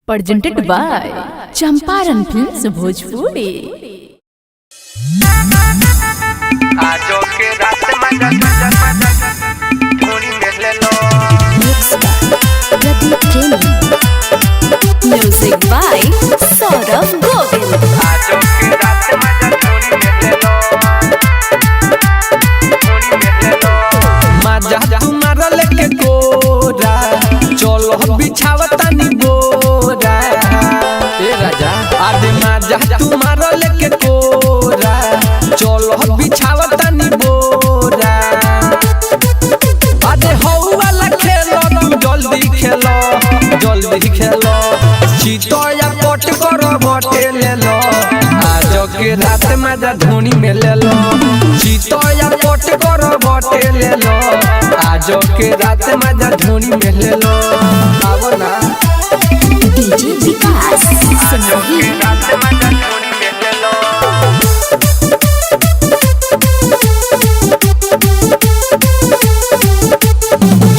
presented by Champaran Films Bhojpuri। आजो के रात मजा थोड़ी मिल लो। Music by Saurav Govind। आजो के रात मजा थोड़ी मिल लो, थोड़ी मिल लो। मजा तुम्हारा लेके गोरा चलो बिछावता नी बोरा। ए राजा आदे मजा तुम्हारा लेके गोरा चलो बिछावता नी बोरा। आदे हौ वाला खेलो तू जल्दी खेलो, जल्दी खेलो। चितोया पट करो बटे ले लो, आज के रात मजा धोनी में ले लो। चितोया पट करो बटे ले लो, आज के रात मजा धोनी में ले लो। आओ ना डीजे विकास आजो के रात मजा थोड़ी मिल लो।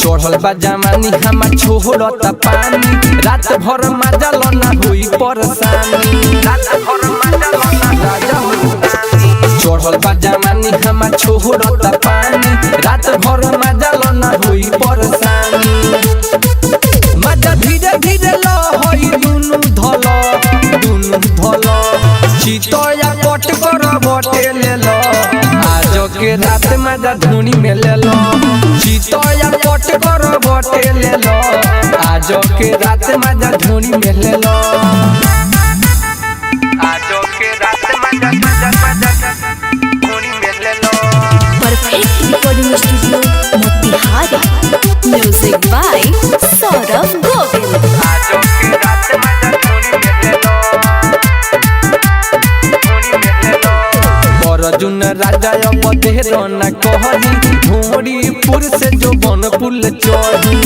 चढ़ल बा जमानी हम छोड़ता पानी, रात भर मजा लो ना हुई परेशानी। रात भर मजा लो ना राजा चढ़ल बा जमानी हम छोड़ता पानी, रात भर मजा लो ना हुई परेशानी। मजा धीरे धीरे लो होई दुनु धलो, दुनु धलो। चितोया पट करो बटे ले लो, आज के रात मजा धुनी में ले लो। चितोया पट करो बटे ले लो, आज के रात मजा धुनी में ले लो। आजो के रात मजा थोड़ी मिल लो। Perfect recording studio Motihari. Music by Saurabh Govind. आजो के रात मजा थोड़ी मिल लो, थोड़ी मिल लो। अर्जुन राजा बदेरो न कहनी, भोरीपुर से जो बनपुल चढ़ी।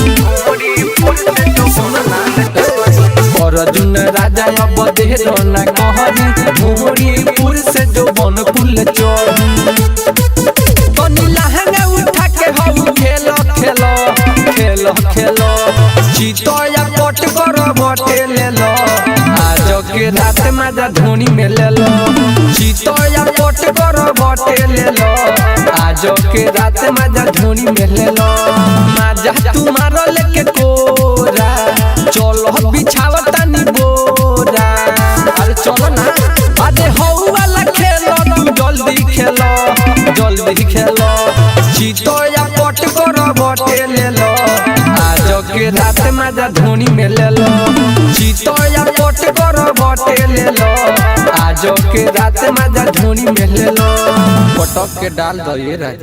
अर्जुन राजा बदेरो न कहनी, भोरीपुर से जो बनपुल चढ़ी। तनी लहंगा उठा के हऊ खेलो खेलो, खेलो खेलो। चितोया पट करो बटे ले लो, आज के रात मजा धोनी में ले लो। चितोया पट करो बटे ले लो, आज के रात मजा धोनी में ले लो। मजा तुम्हारा लेके कोरा चलो बिछावता नी बोरा। अरे चलो ना अरे हौ वाला खेलो तू जल्दी खेलो, जल्दी खेलो। चितोया पट करो बटे ले लो, आज के रात मजा धोनी में ले लो। चितोया पट करो बटे ले लो, आज के रात मजा धोनी में ले लो। पटक के डाल दो ये राजा।